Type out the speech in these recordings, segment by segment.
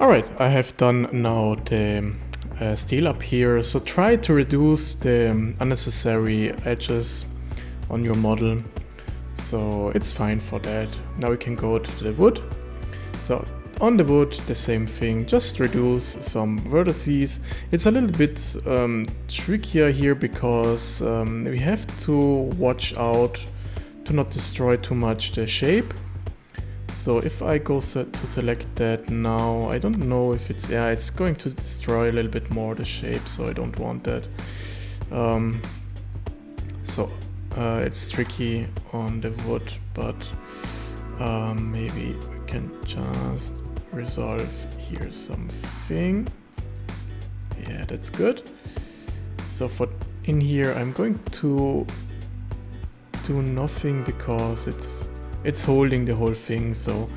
Alright, I have done now the steel up here, so try to reduce the unnecessary edges on your model. So it's fine for that. Now we can go to the wood. So on the wood, the same thing, just reduce some vertices. It's a little bit trickier here because we have to watch out to not destroy too much the shape. So if I go to select that now, I don't know if it's, yeah, it's going to destroy a little bit more the shape, so I don't want that. It's tricky on the wood, but maybe we can just resolve here something. Yeah, that's good. So for in here, I'm going to do nothing because it's holding the whole thing, so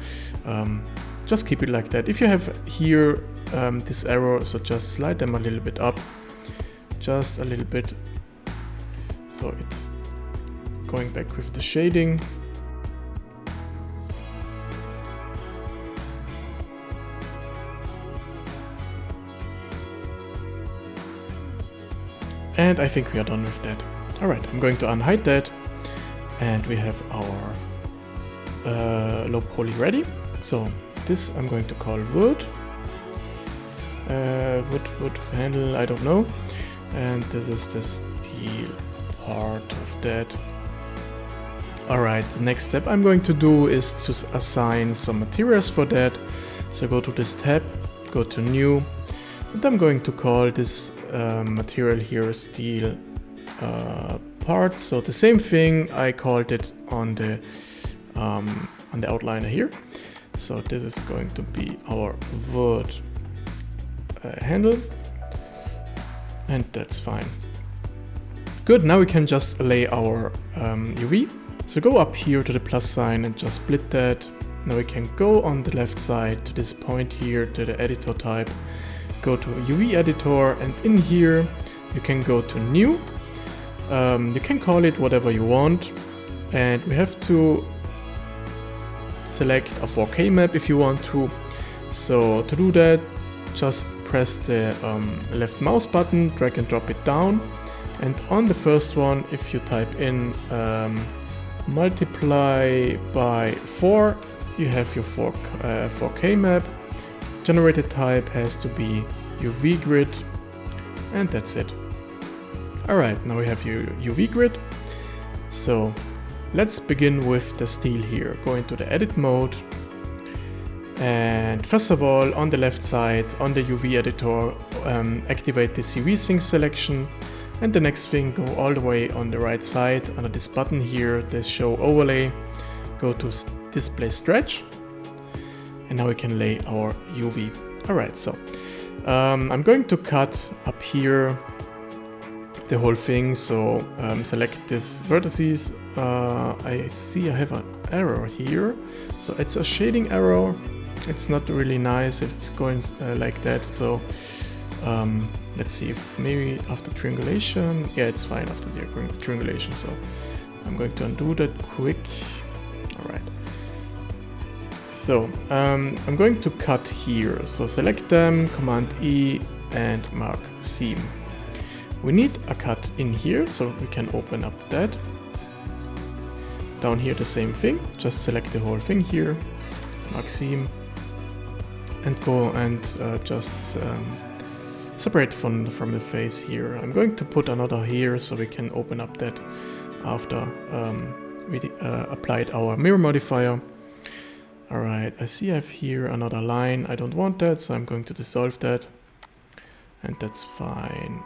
just keep it like that. If you have here this arrow, so just slide them a little bit up, just a little bit, so it's going back with the shading. And I think we are done with that. Alright, I'm going to unhide that, and we have our low poly ready. So this I'm going to call wood. Wood handle, I don't know. And this is the steel part of that. Alright, the next step I'm going to do is to assign some materials for that. So go to this tab, go to new, and I'm going to call this material here steel part. So the same thing I called it on the outliner here. So this is going to be our wood handle, and that's fine. Good, now we can just lay our UV. So go up here to the plus sign and just split that. Now we can go on the left side to this point here to the editor type, go to UV editor, and in here you can go to new. You can call it whatever you want, and we have to select a 4K map if you want to. So to do that, just press the left mouse button, drag and drop it down, and on the first one, if you type in multiply by 4, you have your 4K map. Generated type has to be UV grid, and that's it. Alright, now we have your UV grid. So let's begin with the steel here. Go into the edit mode, and first of all, on the left side on the UV editor, activate this UV sync selection, and the next thing, go all the way on the right side under this button here, the show overlay, go to display stretch, and now we can lay our UV. Alright, so I'm going to cut up here the whole thing, so select this vertices. I see I have an error here, so it's a shading error. It's not really nice if it's going like that, so let's see if maybe after triangulation, yeah, it's fine after the triangulation, so I'm going to undo that quick. Alright, so I'm going to cut here, so select them, Command E, and mark seam. We need a cut in here, so we can open up that. Down here the same thing, just select the whole thing here, mark seam, and go and just separate from the face here. I'm going to put another here so we can open up that after we applied our mirror modifier. Alright, I see I have here another line. I don't want that, so I'm going to dissolve that, and that's fine.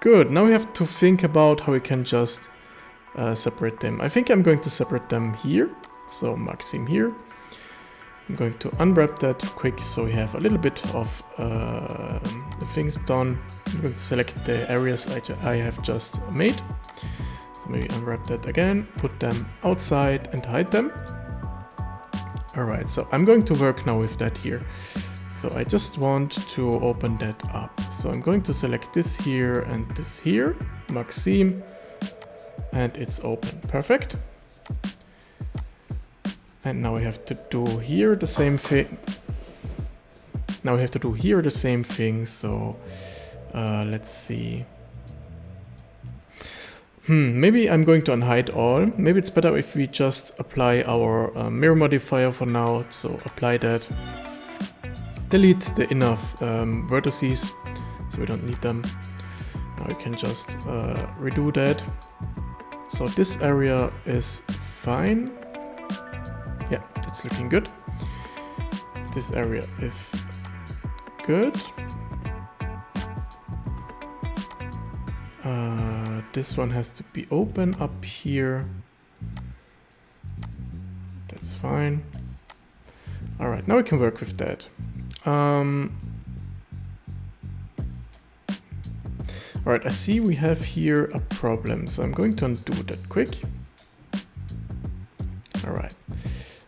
Good, now we have to think about how we can just separate them. I think I'm going to separate them here, so mark seam here. I'm going to unwrap that quick so we have a little bit of the things done. I'm going to select the areas I have just made. So maybe unwrap that again, put them outside and hide them. Alright, so I'm going to work now with that here. So I just want to open that up. So I'm going to select this here and this here, mark seam, and it's open. Perfect. And now we have to do here the same thing. Now we have to do here the same thing, so let's see. Maybe I'm going to unhide all. Maybe it's better if we just apply our mirror modifier for now. So apply that. Delete the inner vertices, so we don't need them. Now we can just redo that. So this area is fine. Yeah, it's looking good. This area is good. This one has to be open up here. That's fine. All right, now we can work with that. All right, I see we have here a problem, so I'm going to undo that quick. All right.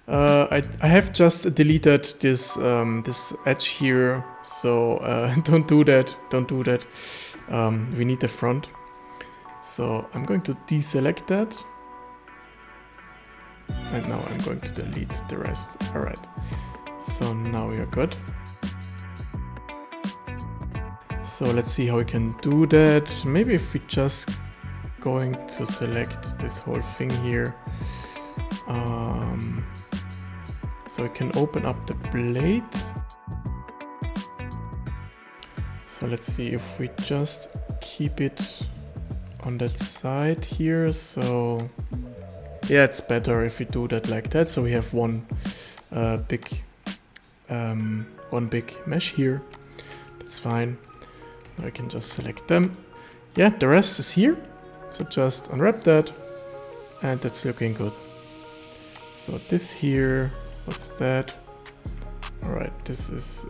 I have just deleted this this edge here, so don't do that. Don't do that. We need the front. So I'm going to deselect that. And now I'm going to delete the rest. All right. So now we are good. So let's see how we can do that. Maybe if we just going to select this whole thing here. So we can open up the blade. So let's see if we just keep it on that side here. So yeah, it's better if we do that like that. So we have one big mesh here. That's fine. I can just select them. Yeah, the rest is here. So just unwrap that, and that's looking good. So this here, what's that? All right, this is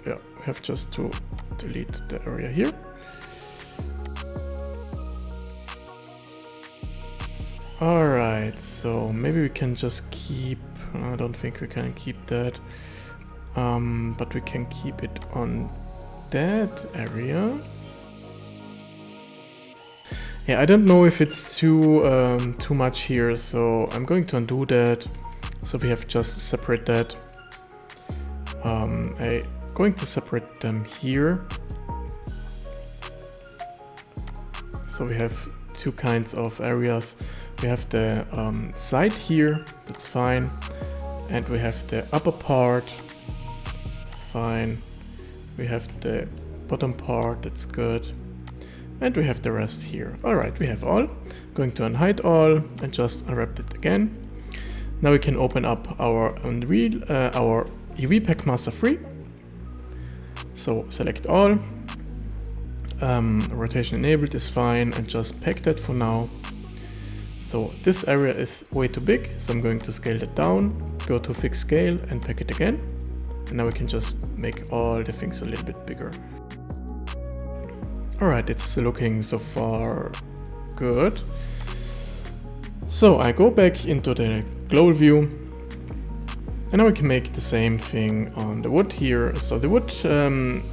yeah, we have just to delete the area here. All right, so maybe we can just keep, I don't think we can keep that, but we can keep it on that area. Yeah, I don't know if it's too much here, so I'm going to undo that. So we have just separate that. I'm going to separate them here. So we have two kinds of areas. We have the side here, that's fine. And we have the upper part, that's fine. We have the bottom part, that's good. And we have the rest here. All right, we have all. Going to unhide all and just unwrap it again. Now we can open up our Unreal, our UV Pack Master 3. So select all. Rotation enabled is fine, and just pack that for now. So this area is way too big, so I'm going to scale that down, go to fix scale and pack it again. And now we can just make all the things a little bit bigger. Alright, it's looking so far good. So I go back into the global view, and now we can make the same thing on the wood here. So the wood,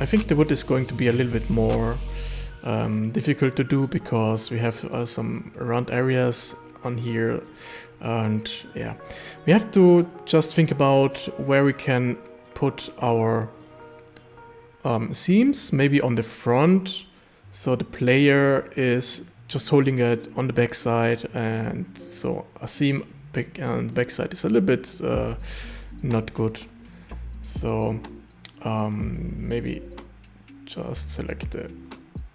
I think the wood is going to be a little bit more difficult to do because we have some round areas on here, and yeah, we have to just think about where we can put our seams, maybe on the front, so the player is just holding it on the back side, and so a seam on the back side is a little bit not good. So maybe just select the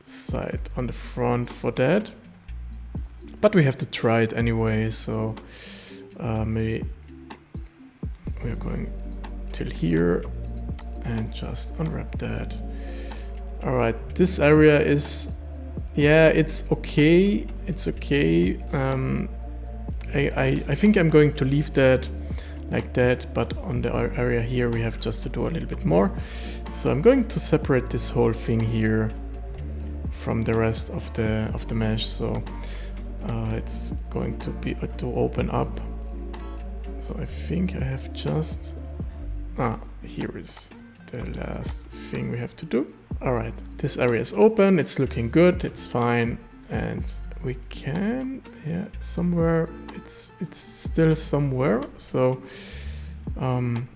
side on the front for that, but we have to try it anyway. So maybe we're going till here and just unwrap that. All right, this area is, yeah, it's okay. It's okay. I think I'm going to leave that like that, but on the area here we have just to do a little bit more. So I'm going to separate this whole thing here from the rest of the mesh. So it's going to be to open up. So I think I have just, here is the last thing we have to do. All right, this area is open, it's looking good, it's fine, and we can, yeah, somewhere, it's still somewhere, so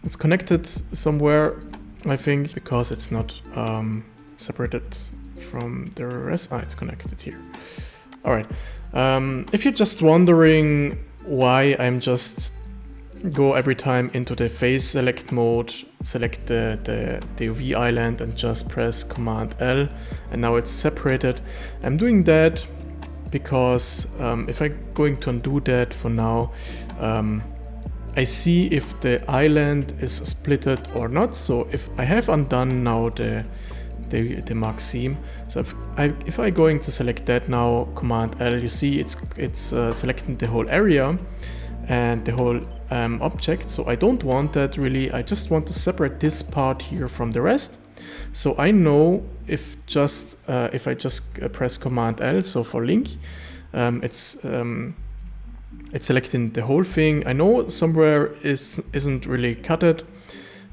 it's connected somewhere, I think, because it's not separated from the rest. It's connected here. All right. If you're just wondering why I'm just go every time into the face select mode, select the UV island and just press Command L, and now it's separated. I'm doing that because if I'm going to undo that for now, I see if the island is splitted or not. So if I have undone now the mark seam, so if I going to select that now, Command L, you see it's selecting the whole area and the whole object. So I don't want that really. I just want to separate this part here from the rest. So I know if I just press Command L, so for link, it's selecting the whole thing. I know somewhere isn't really cutted,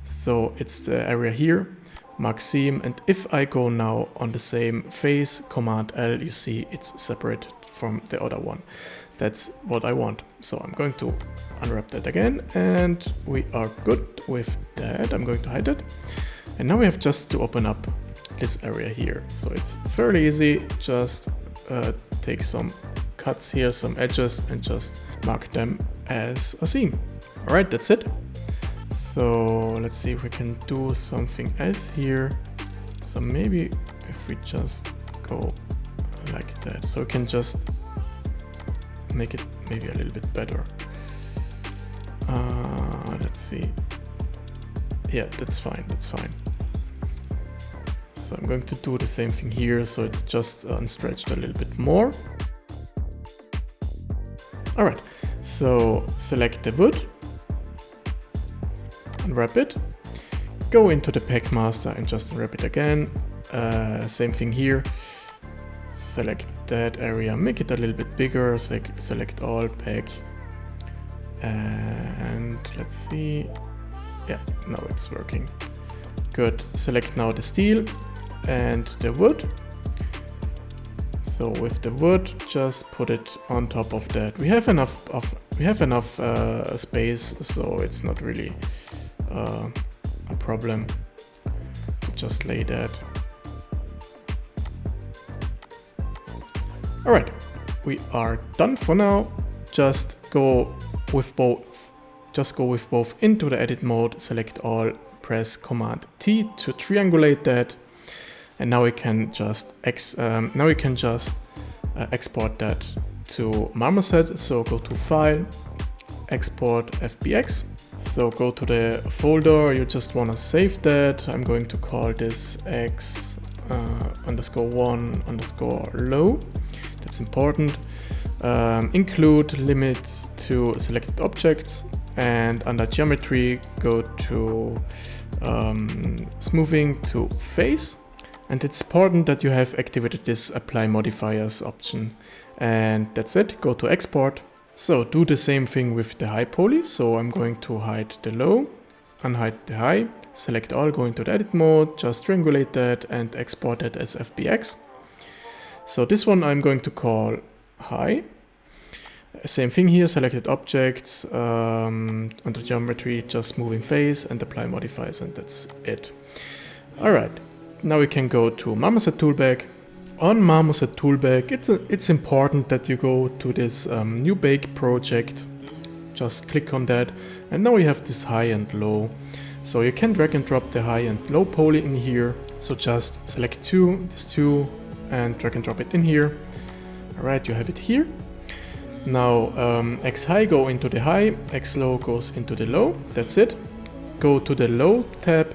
so it's the area here, mark seam, and if I go now on the same face, Command L, you see it's separated from the other one. That's what I want. So I'm going to unwrap that again, and we are good with that. I'm going to hide it. And now we have just to open up this area here. So it's fairly easy. Just take some cuts here, some edges, and just mark them as a seam. All right, that's it. So let's see if we can do something else here. So maybe if we just go like that, so we can just make it maybe a little bit better. Let's see. Yeah, that's fine, that's fine. So I'm going to do the same thing here, so it's just unstretched a little bit more. All right, so select the wood, unwrap it, go into the Packmaster and just unwrap it again. Same thing here. Select that area, make it a little bit bigger, select all, pack, and let's see. Yeah, now it's working. Good. Select now the steel and the wood. So with the wood, just put it on top of that. We have enough space, so it's not really a problem to just lay that. All right, we are done for now. Just go with both into the edit mode, select all, press Command T to triangulate that, and now we can just export that to Marmoset. So go to File, Export FBX. So go to the folder you just want to save that. I'm going to call this x_1_low. That's important. Include limits to selected objects, and under geometry go to smoothing to face. And it's important that you have activated this apply modifiers option. And that's it. Go to export. So do the same thing with the high poly. So I'm going to hide the low, unhide the high, select all, go into the edit mode, just triangulate that and export it as FBX. So this one I'm going to call high. Same thing here, selected objects, under geometry, just moving face and apply modifiers, and that's it. All right, now we can go to Marmoset Toolbag. On Marmoset Toolbag, it's important that you go to this new bake project. Just click on that, and now we have this high and low. So you can drag and drop the high and low poly in here. So just select this two, and drag and drop it in here. All right, you have it here. Now X high go into the high, X low goes into the low. That's it. Go to the low tab,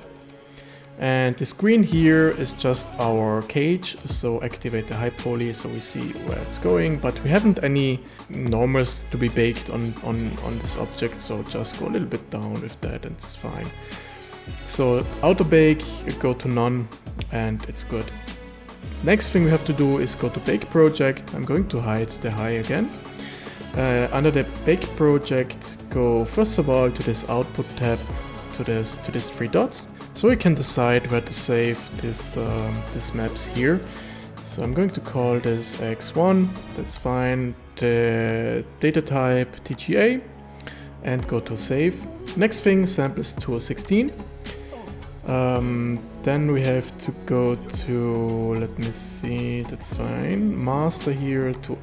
and the screen here is just our cage. So activate the high poly so we see where it's going. But we haven't any normals to be baked on this object, so just go a little bit down with that, and it's fine. So auto bake, you go to none, and it's good. Next thing we have to do is go to bake project. I'm going to hide the high again. Under the bake project, go first of all to this output tab, to these three dots, so we can decide where to save this maps here. So I'm going to call this X1, that's fine, the data type TGA, and go to save. Next thing, sample is 216. Then we have to go to, let me see, that's fine, master here to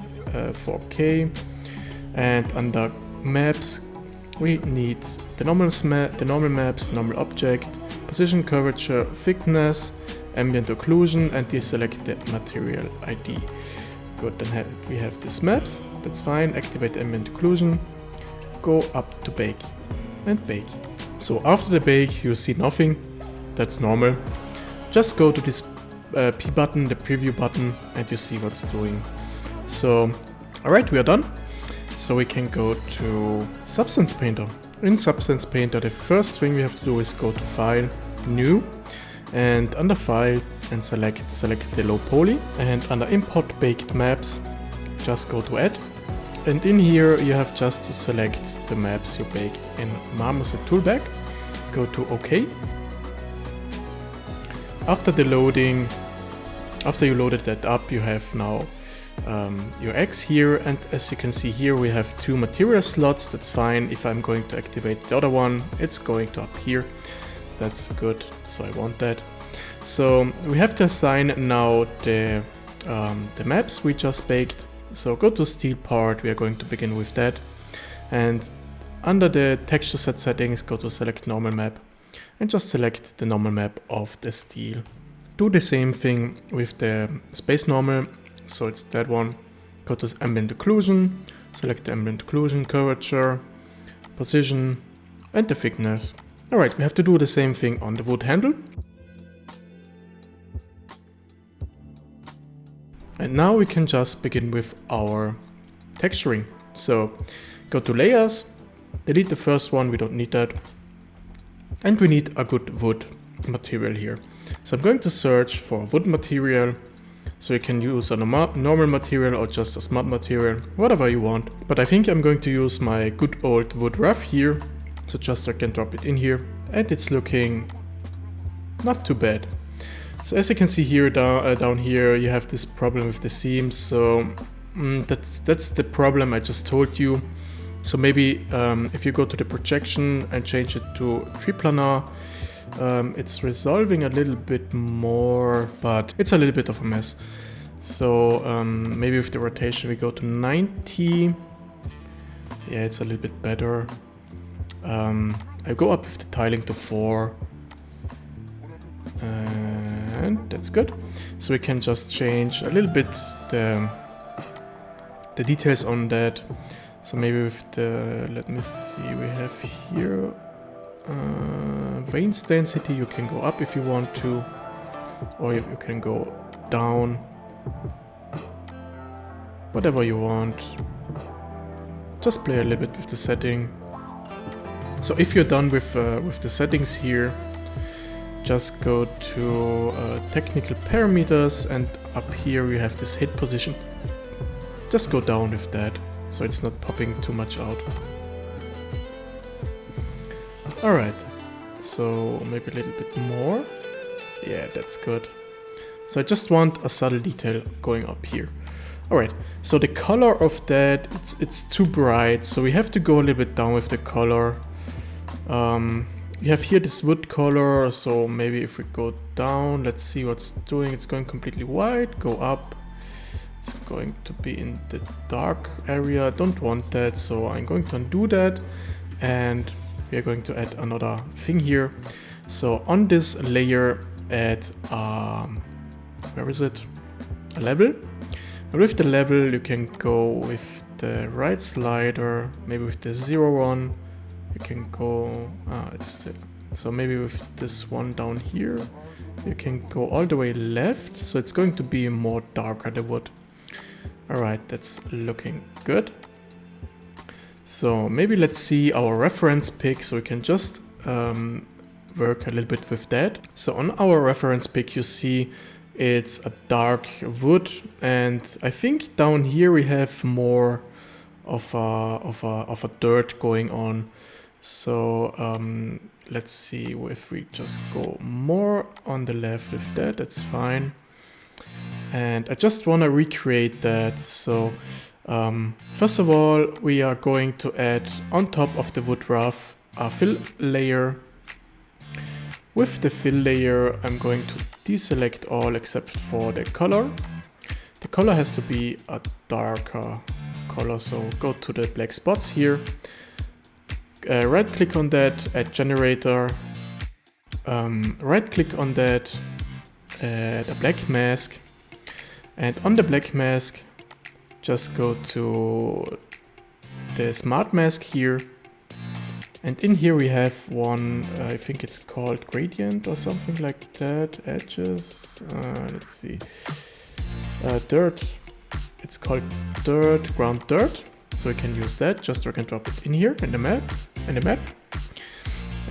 4K, and under maps we need the normal maps, normal object, position, curvature, thickness, ambient occlusion, and deselect the material ID. Good, then we have these maps, that's fine, activate ambient occlusion, go up to bake, and bake. So after the bake you see nothing, that's normal. Just go to this P button, the preview button, and you see what's doing. So, alright, we are done. So we can go to Substance Painter. In Substance Painter, the first thing we have to do is go to File, New, and under File, and select the low poly. And under Import Baked Maps, just go to Add. And in here, you have just to select the maps you baked in Marmoset Toolbag. Go to OK. After the loading, after you loaded that up, you have now your X here, and as you can see here we have 2 material slots. That's fine. If I'm going to activate the other one, it's going to up here. That's good, so I want that. So we have to assign now the maps we just baked. So go to steel part, we are going to begin with that. And under the texture set settings, go to select normal map and just select the normal map of the steel. Do the same thing with the space normal, so it's that one. Go to ambient occlusion, select the ambient occlusion, curvature, position, and the thickness. Alright, we have to do the same thing on the wood handle. And now we can just begin with our texturing. So go to layers, delete the first one, we don't need that. And we need a good wood material here. So I'm going to search for wood material. So you can use a normal material or just a smart material, whatever you want. But I think I'm going to use my good old wood rough here. So just drag and drop it in here. And it's looking not too bad. So as you can see here, down here, you have this problem with the seams. So that's the problem I just told you. So maybe if you go to the projection and change it to triplanar, it's resolving a little bit more, but it's a little bit of a mess. So maybe with the rotation we go to 90. Yeah, it's a little bit better. I go up with the tiling to 4. And that's good. So we can just change a little bit the details on that. So maybe with the, let me see, we have here veins density, you can go up if you want to, or you can go down, whatever you want. Just play a little bit with the setting. So if you're done with the settings here, just go to technical parameters, and up here we have this hit position. Just go down with that, so it's not popping too much out. Alright, so maybe a little bit more. Yeah, that's good. So I just want a subtle detail going up here. Alright, so the color of that, it's too bright, so we have to go a little bit down with the color. We have here this wood color, so maybe if we go down, let's see what's doing. It's going completely white, go up. It's going to be in the dark area. I don't want that, so I'm going to undo that. And we are going to add another thing here. So on this layer, add, where is it? A level. And with the level, you can go with the right slider, maybe with the 0 one. You can go, so maybe with this one down here, you can go all the way left. So it's going to be more darker, the wood. Alright, that's looking good. So maybe let's see our reference pick, so we can just work a little bit with that. So on our reference pick, you see it's a dark wood, and I think down here we have more of a dirt going on. So let's see if we just go more on the left with that, that's fine. And I just want to recreate that. So first of all, we are going to add on top of the wood rough a fill layer. With the fill layer, I'm going to deselect all except for the color. The color has to be a darker color, so go to the black spots here. Right click on that, add generator. Right click on that, add a black mask. And on the black mask, just go to the smart mask here. And in here we have one, I think it's called gradient or something like that. Edges, let's see. Dirt, it's called dirt, ground dirt. So we can use that, just drag and drop it in here in the map.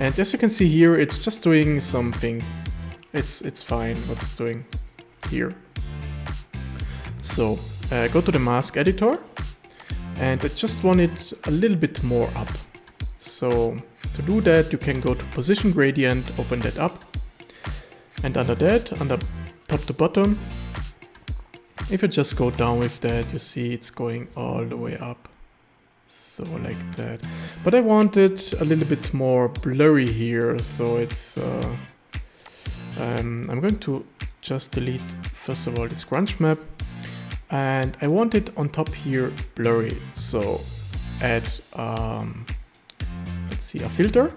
And as you can see here, it's just doing something. It's fine what's it's doing here. So go to the mask editor, and I just want it a little bit more up. So to do that, you can go to position gradient, open that up, and under that, under top to bottom, if you just go down with that, you see it's going all the way up. So like that. But I want it a little bit more blurry here, so it's I'm going to just delete first of all this grunge map, and I want it on top here blurry. So add let's see, a filter,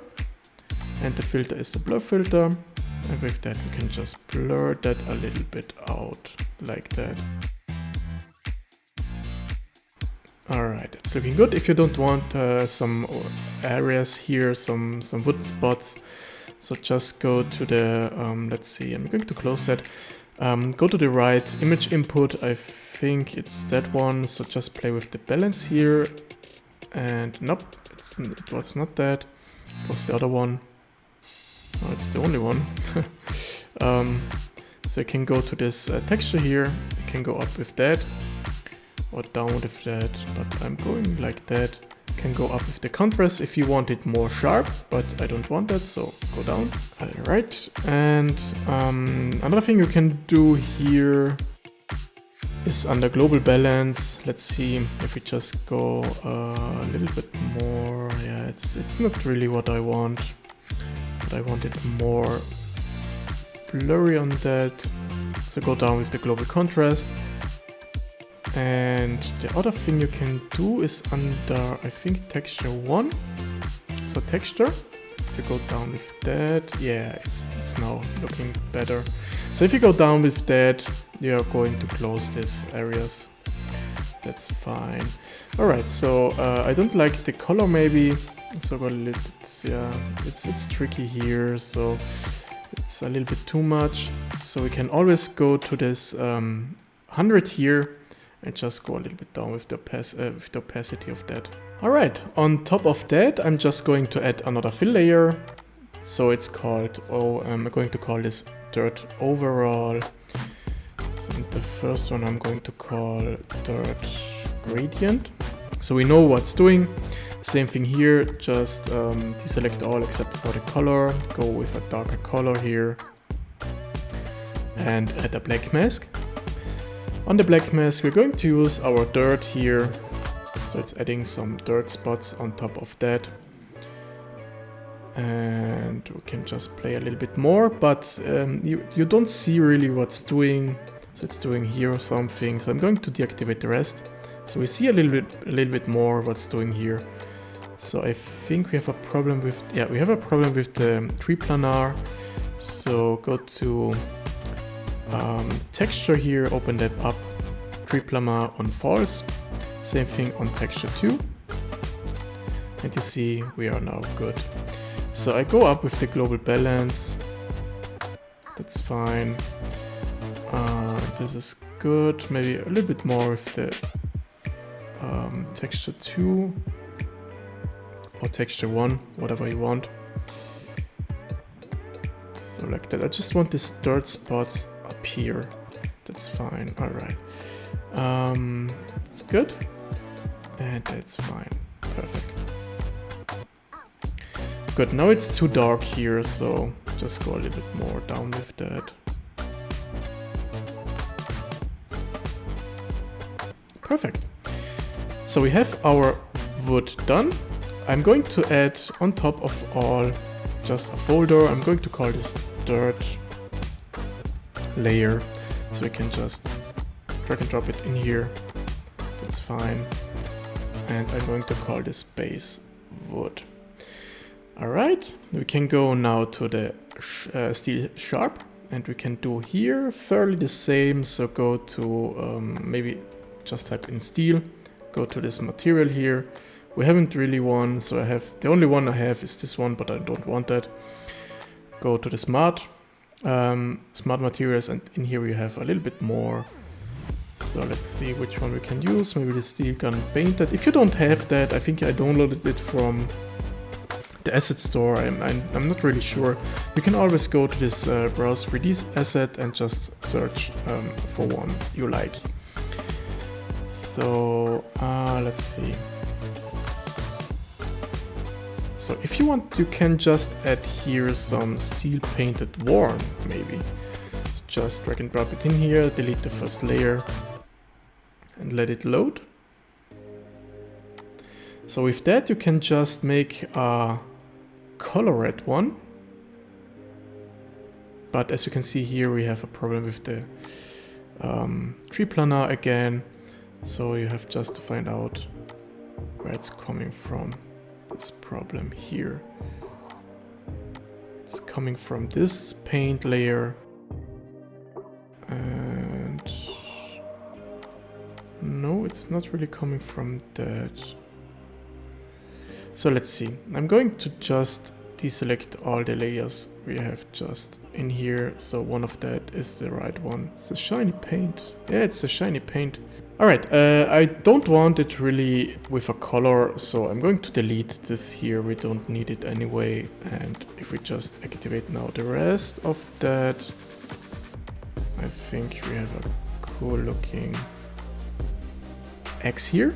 and the filter is the blur filter, and with that we can just blur that a little bit out like that. Alright, that's looking good. If you don't want some areas here, some wood spots, so just go to the, let's see, I'm going to close that. Go to the right image input, I think it's that one, so just play with the balance here. And nope, it was not that, it was the other one. Oh, it's the only one. So you can go to this texture here, you can go up with that, or down with that, but I'm going like that. You can go up with the contrast if you want it more sharp, but I don't want that, so go down. Alright, and another thing you can do here is under global balance. Let's see if we just go a little bit more. Yeah, it's not really what I want, but I want it more blurry on that. So go down with the global contrast. And the other thing you can do is under, I think, texture 1. So texture, if you go down with that, yeah, it's now looking better. So if you go down with that, you're going to close these areas. That's fine. Alright, so I don't like the color maybe, so go a little bit, yeah, it's tricky here, so it's a little bit too much. So we can always go to this 100 here, and just go a little bit down with the opacity of that. Alright, on top of that, I'm just going to add another fill layer. So it's called, I'm going to call this dirt overall. So the first one I'm going to call dirt gradient. So we know what's doing. Same thing here, just deselect all except for the color. Go with a darker color here. And add a black mask. On the black mask, we're going to use our dirt here. So it's adding some dirt spots on top of that. And we can just play a little bit more, but you don't see really what's doing. So it's doing here or something. So I'm going to deactivate the rest. So we see a little bit more what's doing here. So I think we have a problem with, yeah, we have a problem with the tree planar. So go to texture here, open that up, tree planar on false, same thing on texture 2, and you see we are now good. So I go up with the global balance, that's fine, this is good, maybe a little bit more with the texture 2 or texture 1, whatever you want. So like that, I just want these dirt spots up here. That's fine, alright. It's good. And that's fine, perfect. Good, now it's too dark here, so just go a little bit more down with that. Perfect. So we have our wood done. I'm going to add on top of all just a folder. I'm going to call this dirt layer, so we can just drag and drop it in here. That's fine. And I'm going to call this base wood. Alright, we can go now to the steel sharp, and we can do here fairly the same. So go to maybe just type in steel, go to this material here. We haven't really one, so I have the only one I have is this one, but I don't want that. Go to the smart materials, and in here we have a little bit more. So let's see which one we can use. Maybe the steel gun painted. If you don't have that, I think I downloaded it from the asset store. I'm not really sure. You can always go to this browse 3D asset and just search for one you like. So let's see. So if you want, you can just add here some steel painted worn, maybe. So just drag and drop it in here, delete the first layer, and let it load. So with that, you can just make a colored one. But as you can see here, we have a problem with the tree planar again. So you have just to find out where it's coming from. This problem here. It's coming from this paint layer, and no, it's not really coming from that. So let's see. I'm going to just deselect all the layers we have just in here. So one of that is the right one. It's a shiny paint. Yeah, it's a shiny paint. Alright, I don't want it really with a color, so I'm going to delete this here. We don't need it anyway. And if we just activate now the rest of that, I think we have a cool looking X here.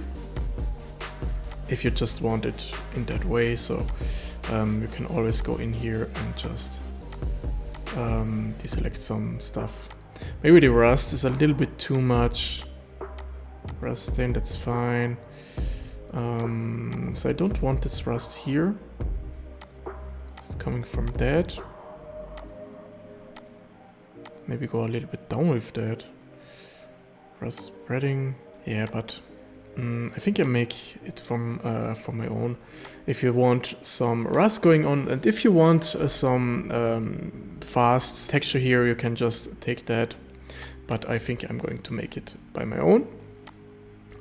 If you just want it in that way, so you can always go in here and just deselect some stuff. Maybe the rust is a little bit too much. Rust stain, that's fine. So I don't want this rust here. It's coming from that. Maybe go a little bit down with that. Rust spreading. Yeah, but I think I make it from my own. If you want some rust going on, and if you want some fast texture here, you can just take that. But I think I'm going to make it by my own.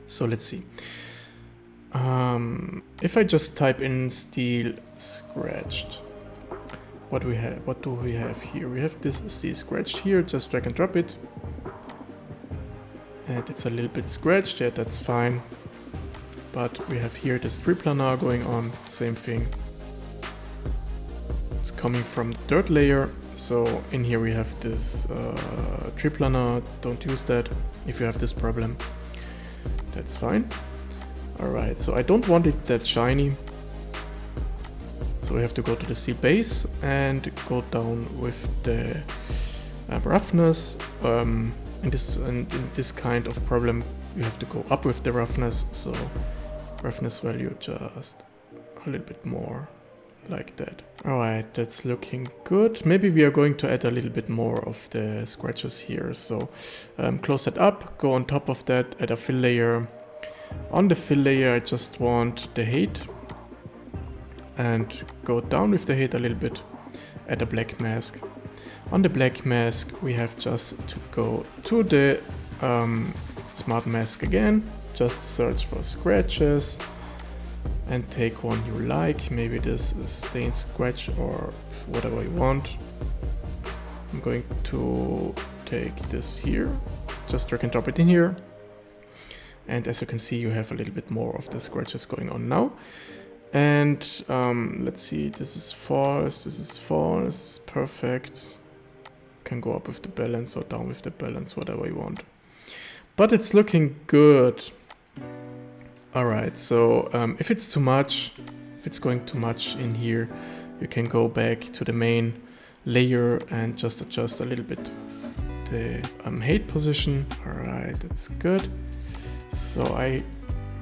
So let's see. If I just type in steel scratched, what do we have here? We have this steel scratched here. Just drag and drop it, and it's a little bit scratched. Yeah, that's fine. But we have here this tree planar going on. Same thing. It's coming from the dirt layer. So in here we have this tree planar. Don't use that if you have this problem. That's fine. Alright, so I don't want it that shiny. So we have to go to the steel base and go down with the roughness. In this kind of problem, you have to go up with the roughness. So roughness value just a little bit more like that. Alright, that's looking good. Maybe we are going to add a little bit more of the scratches here. So close that up, go on top of that, add a fill layer. On the fill layer, I just want the height, and go down with the height a little bit, add a black mask. On the black mask, we have just to go to the smart mask again, just search for scratches, and take one you like. Maybe this is stain scratch or whatever you want. I'm going to take this here, just drag and drop it in here. And as you can see, you have a little bit more of the scratches going on now. And let's see, this is false, perfect. Can go up with the balance or down with the balance, whatever you want. But it's looking good. Alright, so if it's too much, if it's going too much in here, you can go back to the main layer and just adjust a little bit the height position. Alright, that's good. So I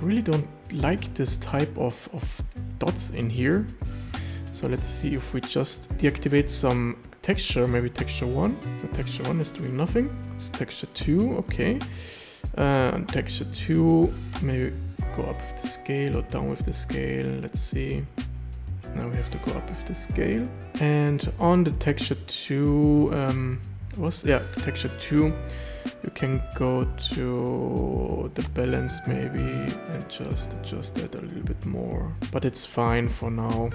really don't like this type of dots in here. So let's see if we just deactivate some texture, maybe texture 1. The texture 1 is doing nothing. It's texture 2, okay. And texture 2, maybe go up with the scale or down with the scale. Let's see. Now we have to go up with the scale. And on the texture 2, the texture 2, you can go to the balance maybe and just adjust that a little bit more. But it's fine for now.